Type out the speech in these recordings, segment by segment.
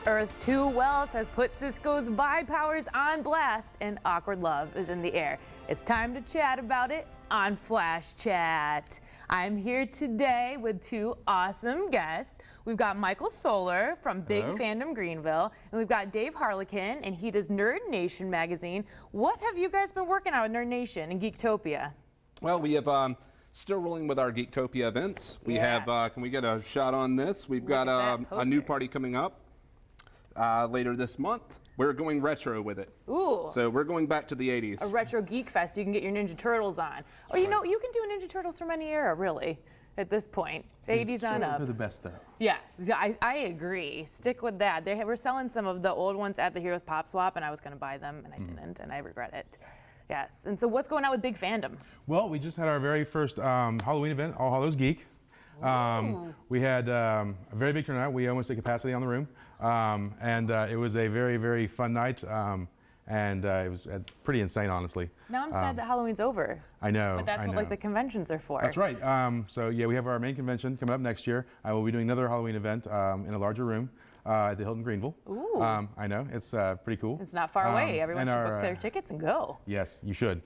Earth 2 Wells has put Cisco's Buy powers on blast, and awkward love is in the air. It's time to chat about it on Flash Chat. I'm here today with two awesome guests. We've got Michael Solar from Big Fandom Greenville, and we've got Dave Harlequin, and he does Nerd Nation magazine. What have you guys been working on with Nerd Nation and Geektopia? Well, we have still rolling with our Geektopia events. We have, can we get a shot on this? We've got a new party coming up later this month. We're going retro with it. Ooh. So we're going back to the 80s. A retro geek fest. You can get your Ninja Turtles on. Oh, you know, you can do a Ninja Turtles from any era, really, at this point. 80s on up. They're the best, though. Yeah, I agree. Stick with that. They were selling some of the old ones at the Heroes Pop Swap, and I was going to buy them, and I didn't, and I regret it. Yes. And so what's going on with Big Fandom? Well, we just had our very first Halloween event, All Hallows Geek. We had a very big turnout. We almost had capacity on the room. And it was a very, very fun night. And it was pretty insane, honestly. Now I'm sad that Halloween's over. I know. But that's what like the conventions are for. That's right. So yeah, we have our main convention coming up next year. I will be doing another Halloween event in a larger room at the Hilton Greenville. Ooh. I know. It's pretty cool. It's not far away. Everyone should book their tickets and go. Yes, you should.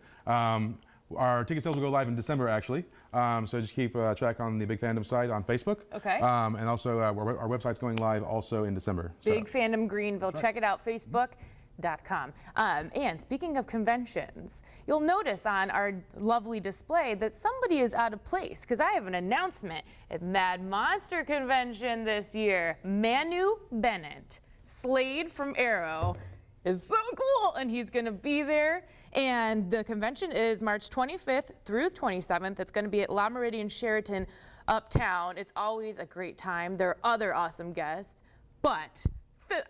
Our ticket sales will go live in December, actually. So just keep track on the Big Fandom site on Facebook. Okay. And also our website's going live also in December. Big Fandom Greenville. Check it out, Facebook.com. And speaking of conventions, you'll notice on our lovely display that somebody is out of place because I have an announcement at Mad Monster Convention this year. Manu Bennett, Slade from Arrow, is so cool, and he's going to be there. And the convention is March 25th through 27th. It's going to be at La Meridian Sheraton Uptown. It's always a great time. There are other awesome guests, but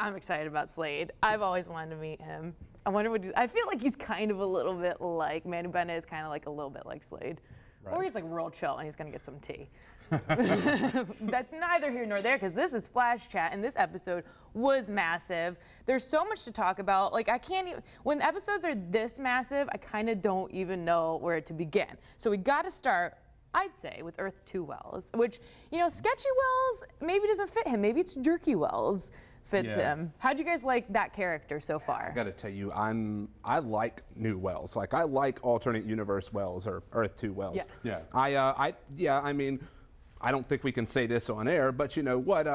I'm excited about Slade. I've always wanted to meet him. I wonder what I feel like he's kind of a little bit like Manu Bennett is kind of like a little bit like Slade. Right. Or he's like real chill and he's gonna get some tea. That's neither here nor there because this is Flash Chat and this episode was massive. There's so much to talk about. Like I can't even, when episodes are this massive, I kind of don't even know where to begin. So we gotta start, I'd say, with Earth 2 Wells, which, you know, Sketchy Wells maybe doesn't fit him. Maybe it's Jerky Wells fits him. How do you guys like that character so far? I gotta tell you, I like new Wells. Like I like alternate universe Wells or Earth 2 Wells. Yes. Yeah. I mean, I don't think we can say this on air, but you know what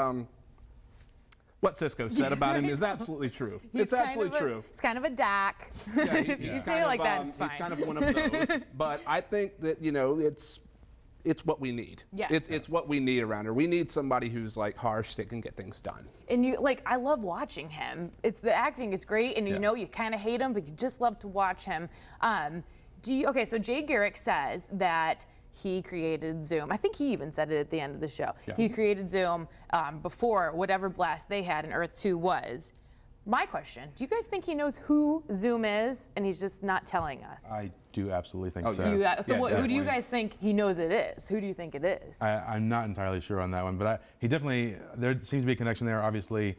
Cisco said about him is absolutely true. It's absolutely true. He's kind of a doc. Yeah, you say it like that, it's fine. He's kind of one of those. But I think that, you know, it's what we need. Yes. It's what we need around here. We need somebody who's like harsh that can get things done. And you like, I love watching him. The acting is great, and you know you kind of hate him, but you just love to watch him. Okay, so Jay Garrick says that he created Zoom. I think he even said it at the end of the show. Yeah. He created Zoom before whatever blast they had in Earth 2 was. My question, do you guys think he knows who Zoom is and he's just not telling us? I do absolutely think so. Who do you guys think he knows it is? Who do you think it is? I'm not entirely sure on that one, but he definitely, there seems to be a connection there, obviously,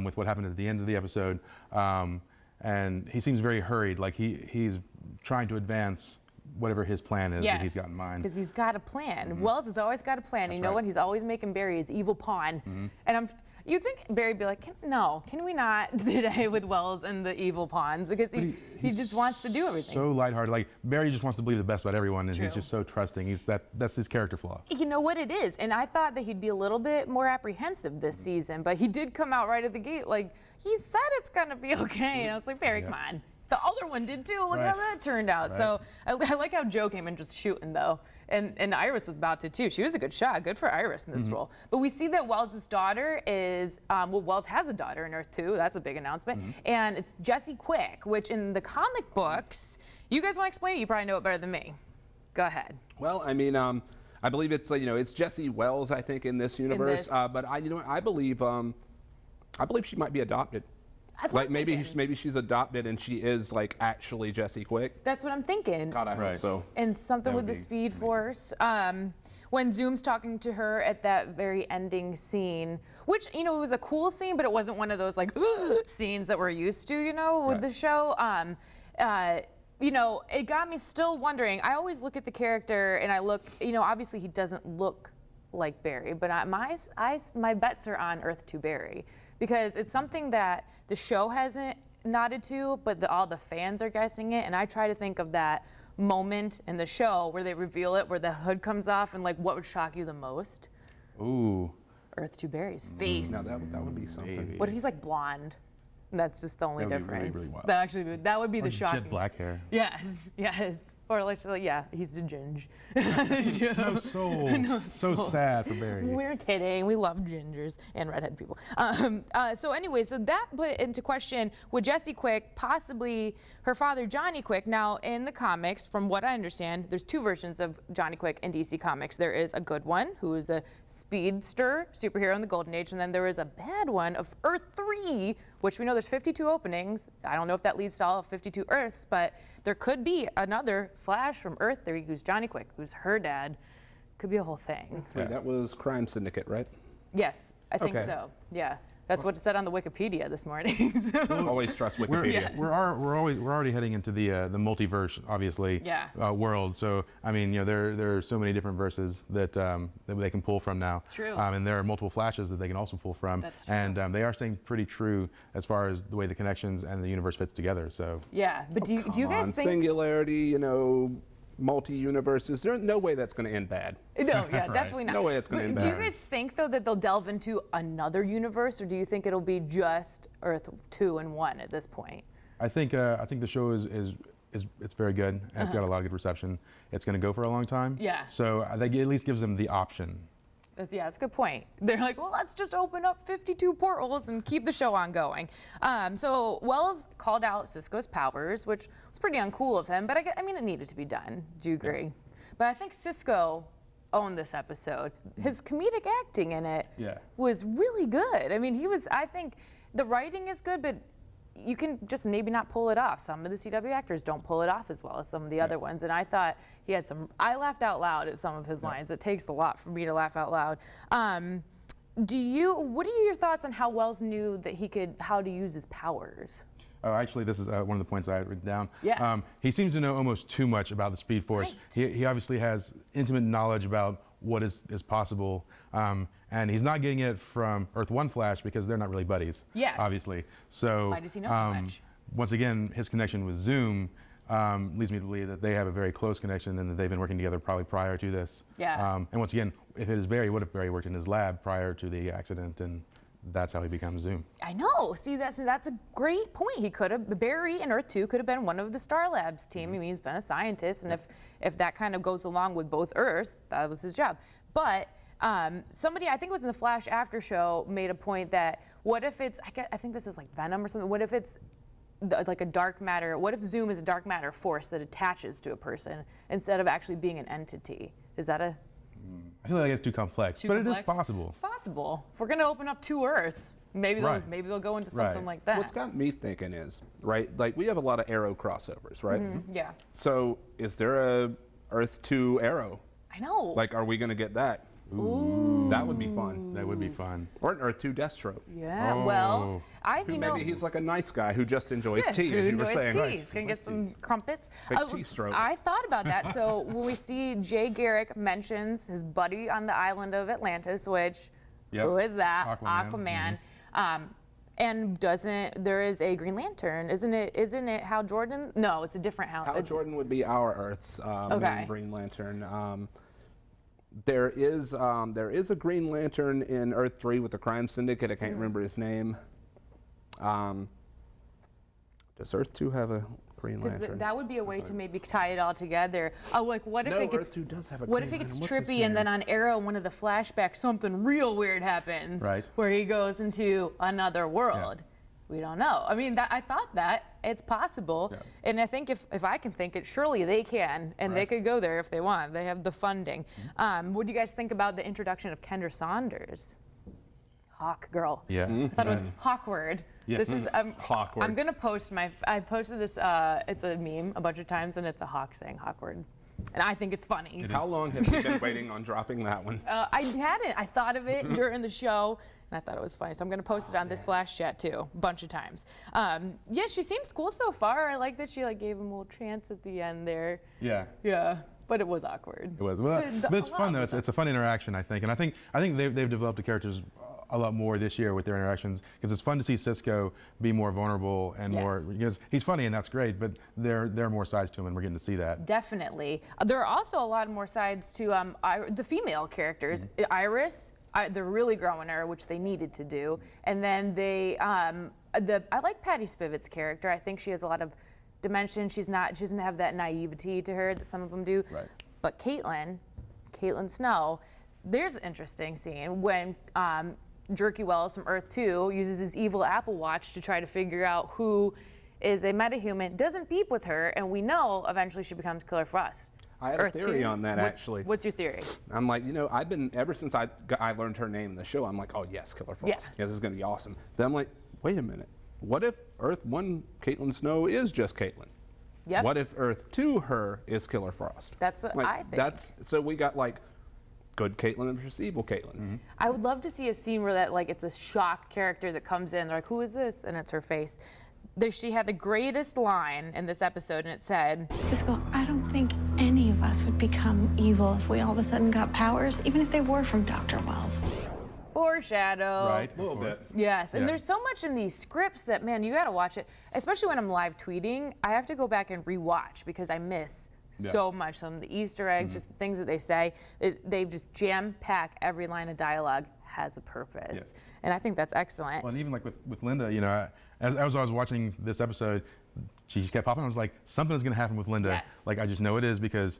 with what happened at the end of the episode. And he seems very hurried, like he's trying to advance whatever his plan is that he's got in mind. Because he's got a plan. Wells has always got a plan. That's you know what? He's always making Barry his evil pawn. And you'd think Barry'd be like, can we not today with Wells and the evil pawns? Because he just wants to do everything. So lighthearted. Like Barry just wants to believe the best about everyone, and he's just so trusting. That's his character flaw. You know what it is, and I thought that he'd be a little bit more apprehensive this season, but he did come out right at the gate like he said it's gonna be okay. And I was like, Barry, come on. The other one did too. Look how that turned out. So I like how Joe came in just shooting though. And Iris was about to too. She was a good shot. Good for Iris in this role. But we see that Wells' daughter is, Wells has a daughter in Earth 2. That's a big announcement. And it's Jessie Quick, which in the comic books, you guys want to explain it? You probably know it better than me. Go ahead. Well, I mean, I believe it's it's Jessie Wells, I think, in this universe. But I believe she might be adopted. That's like maybe she's adopted and she is like actually Jessie Quick. That's what I'm thinking. God, I hope so. And something with the Speed Force. When Zoom's talking to her at that very ending scene, which, you know, it was a cool scene, but it wasn't one of those like scenes that we're used to, you know, with the show. You know, it got me still wondering. I always look at the character and I look, you know, obviously he doesn't look like Barry, but my bets are on Earth 2 Barry because it's something that the show hasn't nodded to, but all the fans are guessing it, and I try to think of that moment in the show where they reveal it, where the hood comes off, and like what would shock you the most? Ooh. Earth 2 Barry's face. Now that would be something. Maybe. What if he's like blonde? That's just the only That would be really, difference. really wild. That would be the shocking. Jet black hair. Yes, yes. Or like, yeah, he's a ginger. No soul. So sad for Barry. We're kidding. We love gingers and redhead people. So anyway, so that put into question, would Jessie Quick possibly her father Johnny Quick? Now in the comics, from what I understand, there's two versions of Johnny Quick in DC Comics. There is a good one who is a speedster superhero in the Golden Age, and then there is a bad one of Earth 3, which we know there's 52 openings. I don't know if that leads to all 52 Earths, but there could be another Flash from Earth 3 who's Johnny Quick, who's her dad. Could be a whole thing. Wait, that was Crime Syndicate, right? Yes, I think Okay. so. Yeah, that's what it said on the Wikipedia this morning. So. Always trust Wikipedia. We're already heading into the multiverse, obviously, world. So I mean, there are so many different verses that they can pull from now. True. And there are multiple Flashes that they can also pull from. That's true. And they are staying pretty true as far as the way the connections and the universe fits together. So. Yeah, but do you guys think? Singularity, multi-universes. There's no way that's going to end bad. No, yeah, Right. definitely not. No way it's gonna end Do you bad. guys think though that they'll delve into another universe, or do you think it'll be just Earth 2 and 1 at this point? I think the show is it's very good. And It's got a lot of good reception. It's going to go for a long time. Yeah. So I think it at least gives them the option. That's a good point. They're like, well, let's just open up 52 portals and keep the show on going. So Wells called out Cisco's powers, which was pretty uncool of him, but I mean, it needed to be done. Do you agree? Yeah. But I think Cisco owned this episode. His comedic acting in it was really good. I mean, I think the writing is good, but you can just maybe not pull it off. Some of the CW actors don't pull it off as well as some of the other ones. And I thought he had I laughed out loud at some of his lines. It takes a lot for me to laugh out loud. What are your thoughts on how Wells knew that how to use his powers? Oh, actually, this is one of the points I had written down. Yeah. He seems to know almost too much about the Speed Force. Right. He obviously has intimate knowledge about what is possible. And he's not getting it from Earth 1 Flash because they're not really buddies. Yes. Obviously. So Why does he know so much? Once again, his connection with Zoom leads me to believe that they have a very close connection and that they've been working together probably prior to this. Yeah. And once again, if it is Barry, what if Barry worked in his lab prior to the accident, and that's how he becomes Zoom? I know. See, that's a great point. Barry in Earth 2 could have been one of the Star Labs team. I mean, he's been a scientist, and if that kind of goes along with both Earths, that was his job. But somebody, I think it was in the Flash After Show, made a point that what if it's, I think this is like Venom or something, what if it's like a dark matter, what if Zoom is a dark matter force that attaches to a person instead of actually being an entity? Is that a... I feel like it's too complex, but it is possible. It's possible. If we're going to open up 2 Earths, maybe they'll go into something like that. What's got me thinking is, right, like we have a lot of Arrow crossovers, right? Mm-hmm. Yeah. So is there a Earth 2 Arrow? I know. Like, are we going to get that? Ooh. That would be fun. That would be fun. Or an Earth 2 Deathstroke. Yeah, Oh. well, Maybe he's like a nice guy who just enjoys tea, who as you were enjoys saying. tea. Right. He's gonna get some crumpets. Big tea stroke. I thought about that. So when we see Jay Garrick mentions his buddy on the island of Atlantis, which who is that? Aquaman. And there is a Green Lantern? Isn't it Hal Jordan? No, it's a different Hal. Hal Jordan would be our Earth's main Green Lantern. There is a Green Lantern in Earth 3 with the Crime Syndicate. I can't remember his name. Does Earth 2 have a Green Lantern? That would be a way to maybe tie it all together. Oh, like what if it gets Earth 2 does have a what Green if it gets Lantern. What's his trippy and then name? on Arrow, one of the flashbacks, something real weird happens, Right. where he goes into another world. We don't know. I mean, I thought that it's possible, and I think if I can think it, surely they can, and they could go there if they want. They have the funding. What do you guys think about the introduction of Kendra Saunders? Hawk Girl. Yeah. I thought it was Hawkward. Yes. This is Hawkward. I'm gonna post I posted this. It's a meme a bunch of times, and it's a hawk saying Hawkward, and I think it's funny. How long have you been waiting on dropping that one? I hadn't. I thought of it during the show, and I thought it was funny. So I'm gonna post it on this Flash chat too, a bunch of times. Yeah, she seems cool so far. I like that she gave him a little chance at the end there. Yeah. Yeah. But it was awkward. It was, well, but it's fun though. It's a fun interaction, I think, and I think they've developed the characters a lot more this year with their interactions, because it's fun to see Cisco be more vulnerable and more, because he's funny and that's great, but there are more sides to him and we're getting to see that. Definitely. There are also a lot more sides to the female characters. Iris, they're really growing her, which they needed to do, and then I like Patty Spivet's character. I think she has a lot of dimension. She doesn't have that naivety to her that some of them do. Right. But Caitlin Snow, there's an interesting scene when Jerky Wells from Earth 2 uses his evil Apple Watch to try to figure out who is a metahuman, doesn't beep with her, and we know eventually she becomes Killer Frost. I had a theory on that, actually. What's your theory? I'm like, I've been, ever since I learned her name in the show, I'm like, oh yes, Killer Frost. Yeah, this is going to be awesome. Then I'm like, wait a minute. What if Earth 1 Caitlin Snow is just Caitlin? Yep. What if Earth 2 her is Killer Frost? That's what I think. So we got like good Caitlin versus evil Caitlin. Mm-hmm. I would love to see a scene where it's a shock character that comes in, they're like, who is this? And it's her face. She had the greatest line in this episode, and it said, Cisco, I don't think any of us would become evil if we all of a sudden got powers, even if they were from Dr. Wells. Foreshadow. Right, A little bit. Yes, and there's so much in these scripts that, man, you gotta watch it. Especially when I'm live tweeting, I have to go back and rewatch because I miss so much. Some of the Easter eggs, just the things that they say. They just jam-pack every line of dialogue has a purpose. Yes. And I think that's excellent. Well, and even like with Linda, as I was watching this episode, she just kept popping. I was like, something's going to happen with Linda. Yes. Like, I just know it is because,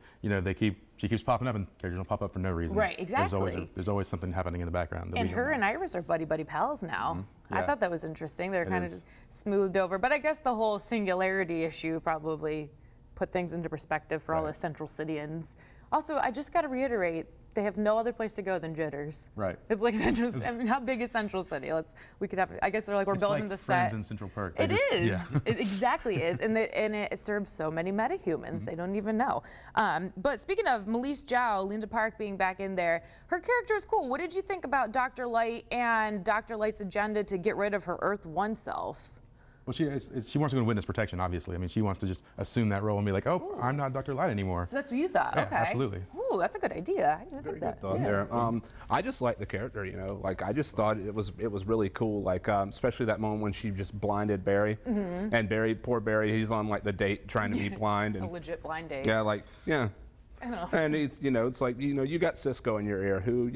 she keeps popping up and characters don't pop up for no reason. Right, exactly. There's always something happening in the background. And her and Iris are buddy pals now. I Yeah. thought that was interesting. They're kind of is. smoothed over. But I guess the whole singularity issue probably put things into perspective for all the Right. Central Cityans. Also, I just got to reiterate, they have no other place to go than Jitters. Right. It's like Central. I mean, how big is Central City? We could have. I guess they're like we're It's building like the Friends set. in Central Park. It is. Yeah. It exactly is, and it serves so many metahumans they don't even know. But speaking of Melise Zhao, Linda Park being back in there, her character is cool. What did you think about Dr. Light and Dr. Light's agenda to get rid of her Earth 1 self? Well, she wants to go into witness protection, obviously. I mean, she wants to just assume that role and be like, oh, I'm not Dr. Light anymore. So that's what you thought. Yeah, Okay. absolutely. Ooh, that's a good idea. I didn't even Very think good that. thought Yeah. there. I just like the character, I just thought it was really cool, especially that moment when she just blinded Barry, and poor Barry, he's on like the date trying to be blind, A and legit blind date. yeah, I know. and it's it's like you got Cisco in your ear, who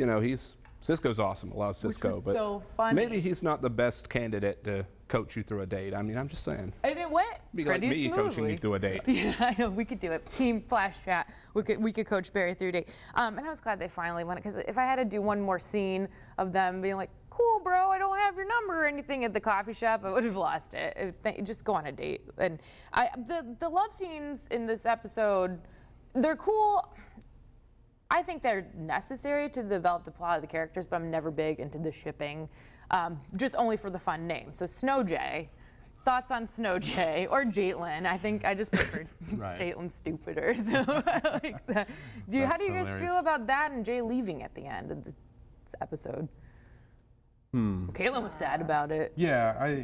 Cisco's awesome. I love Cisco, was but so funny. maybe he's not the best candidate to coach you through a date. I mean, I'm just saying. And it went Be like pretty me smoothly. coaching you through a date. Yeah, I know. We could do it. Team Flash Chat. We could coach Barry through a date. And I was glad they finally went, because if I had to do one more scene of them being like, cool, bro, I don't have your number or anything at the coffee shop, I would have lost it. Just go on a date. And the love scenes in this episode, they're cool. I think they're necessary to develop the plot of the characters, but I'm never big into the shipping, just only for the fun name. So Snow Jay, thoughts on Snow Jay or Jaitlyn? I think I just preferred Right. Jaitlyn stupider. So I like that. How do you guys hilarious. feel about that and Jay leaving at the end of this episode? Caitlyn was sad about it. Yeah,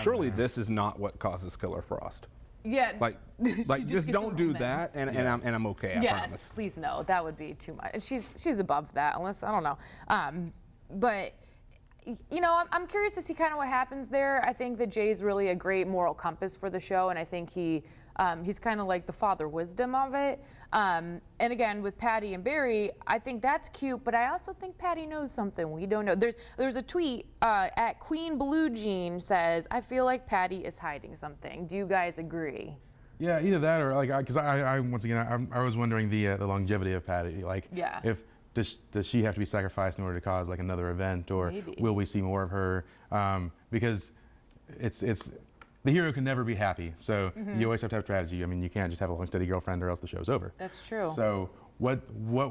Surely this is not what causes Killer Frost. Yeah. Like just gets a don't do woman. that, and I'm okay. I Yes, promise. please no. That would be too much. And she's above that, unless I don't know. But I'm curious to see kind of what happens there. I think that Jay's really a great moral compass for the show, and I think he's kind of like the father wisdom of it. And again, with Patty and Barry, I think that's cute, but I also think Patty knows something we don't know. There's a tweet at Queen Blue Jean says, "I feel like Patty is hiding something." Do you guys agree? Yeah, either that or because I once again I was wondering the longevity of Patty. Yeah. If does she have to be sacrificed in order to cause like another event, or Maybe. will we see more of her? Because it's the hero can never be happy, so you always have to have strategy. I mean, you can't just have a long steady girlfriend or else the show's over. That's true. So what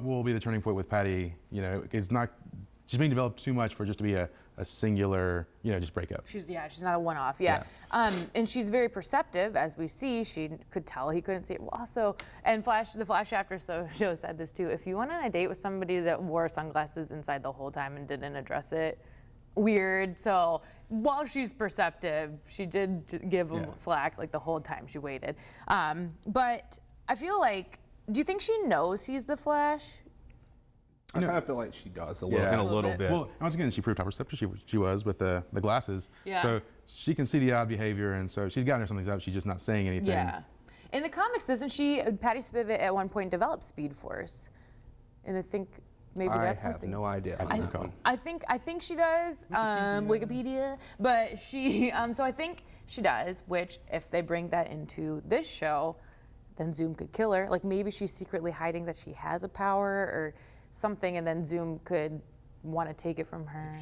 will be the turning point with Patty? She's being developed too much for just to be a singular, just breakup. She's not a one-off. Yeah. And she's very perceptive, as we see. She could tell he couldn't see it. Well, also, and the Flash After show said this too. If you went on a date with somebody that wore sunglasses inside the whole time and didn't address it, weird. So while she's perceptive, she did give him slack like the whole time she waited. But I feel like do you think she knows he's the Flash? I kind of feel like she does in a little bit. Well, once again, she proved how perceptive she was with the glasses. Yeah. So she can see the odd behavior, and so she's gotten her something's up. She's just not saying anything. Yeah. In the comics, doesn't she, Patty Spivot at one point developed Speed Force? And I think maybe that's something. I have no idea. I think she does, Wikipedia, but she, so I think she does, which if they bring that into this show, then Zoom could kill her. Like maybe she's secretly hiding that she has a power or something, and then Zoom could want to take it from her.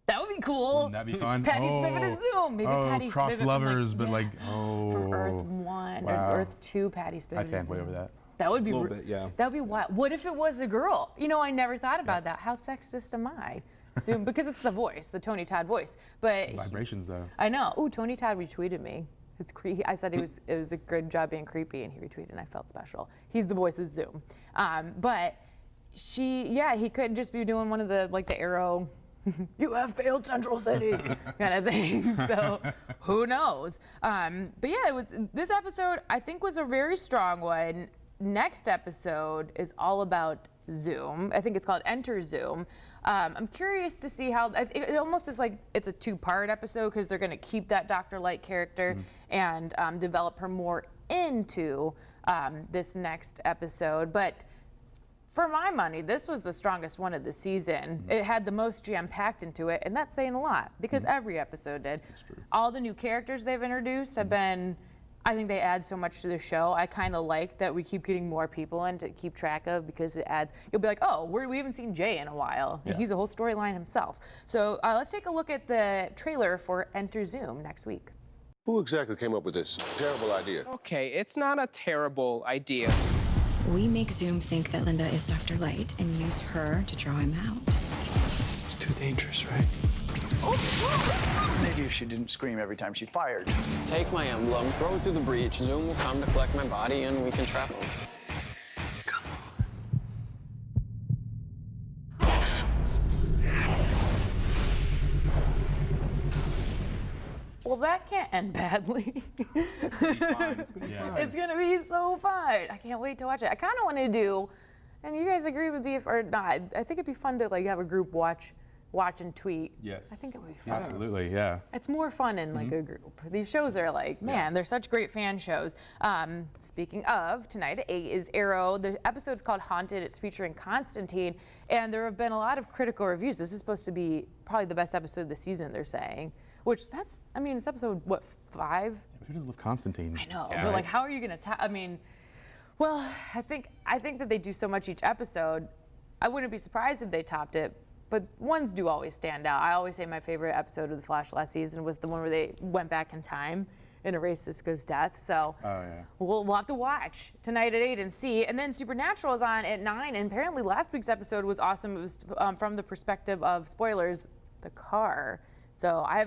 That would be cool. Wouldn't that be fun? Patty Spivot is Zoom. Maybe Patty cross Spivot lovers, from, but from Earth 1 wow. or Earth 2, Patty Spivot. I'd fanboy over that. That would be a little bit, yeah. That would be wild. What if it was a girl? You know, I never thought about that. How sexist am I? Soon, because it's the voice, the Tony Todd voice. But Vibrations, though. I know. Ooh, Tony Todd retweeted me. It's creepy. I said it was a good job being creepy, and he retweeted, and I felt special. He's the voice of Zoom. But he could just be doing one of the the Arrow. You have failed Central City, kind of thing. So who knows? But yeah, this episode I think was a very strong one. Next episode is all about Zoom. I think it's called Enter Zoom. I'm curious to see how it almost is like it's a two-part episode because they're going to keep that Dr. Light character and develop her more into this next episode. But for my money, this was the strongest one of the season. It had the most jam-packed into it, and that's saying a lot because every episode did. All the new characters they've introduced have been, I think they add so much to the show. I kind of like that we keep getting more people in to keep track of because it adds, you'll be like, oh, we haven't seen Jay in a while. Yeah. He's a whole storyline himself. So let's take a look at the trailer for Enter Zoom next week. Who exactly came up with this terrible idea? Okay, it's not a terrible idea. We make Zoom think that Linda is Dr. Light and use her to draw him out. It's too dangerous, right? Maybe if she didn't scream every time she fired. Take my emblem, throw it through the breach. Zoom will come to collect my body, and we can trap him. Come Well, that can't end badly. It's gonna be so fun. I can't wait to watch it. I kind of want to do, and you guys agree with me or not? I think it'd be fun to have a group watch and tweet. Yes. I think it would be fun. Absolutely, yeah. It's more fun in a group. These shows are man, they're such great fan shows. Speaking of, tonight at 8 is Arrow. The episode's called Haunted. It's featuring Constantine, and there have been a lot of critical reviews. This is supposed to be probably the best episode of the season, they're saying. Which it's episode, 5? Who doesn't love Constantine? I know, but how are you gonna well, I think that they do so much each episode. I wouldn't be surprised if they topped it, but ones do always stand out. I always say my favorite episode of The Flash last season was the one where they went back in time and erased Cisco's death. So we'll have to watch tonight at 8 and see. And then Supernatural is on at 9, and apparently last week's episode was awesome. It was from the perspective of, spoilers, the car. So I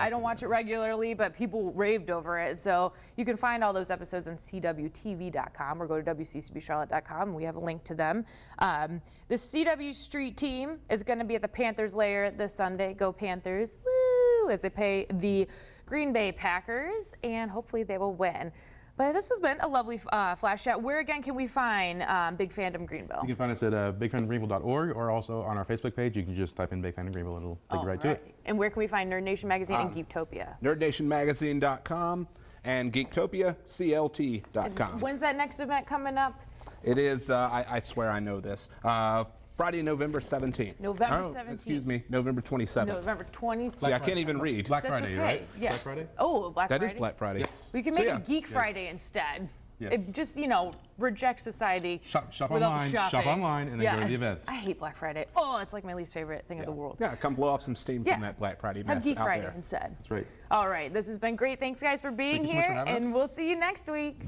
don't watch it regularly, but people raved over it. So you can find all those episodes on CWTV.com or go to WCCBCharlotte.com. We have a link to them. The CW Street team is going to be at the Panthers lair this Sunday. Go Panthers. Woo! As they play the Green Bay Packers, and hopefully they will win. But this has been a lovely Flash chat. Where again can we find Big Fandom Greenville? You can find us at bigfandomgreenville.org or also on our Facebook page. You can just type in Big Fandom Greenville and it'll take you right to it. And where can we find Nerd Nation Magazine and Geektopia? NerdNationMagazine.com and GeektopiaCLT.com. When's that next event coming up? It is, I swear I know this, Friday, November 17th. November 17th. Excuse me, November 27th. November 27th. See, I can't even read. Black That's Friday, okay. right? Yes. Black Friday? Oh, Black Friday. That is Black Friday. Yes. We can make it Geek Friday instead. Yes. It just, reject society. Shop with all the online, shopping. shop online, and then go to the event. I hate Black Friday. Oh, it's like my least favorite thing in the world. Yeah, come blow off some steam from that Black Friday mess Have Geek out Friday there. instead. That's right. All right, this has been great. Thanks, guys, for being Thank you so much here, for having us. and we'll see you next week.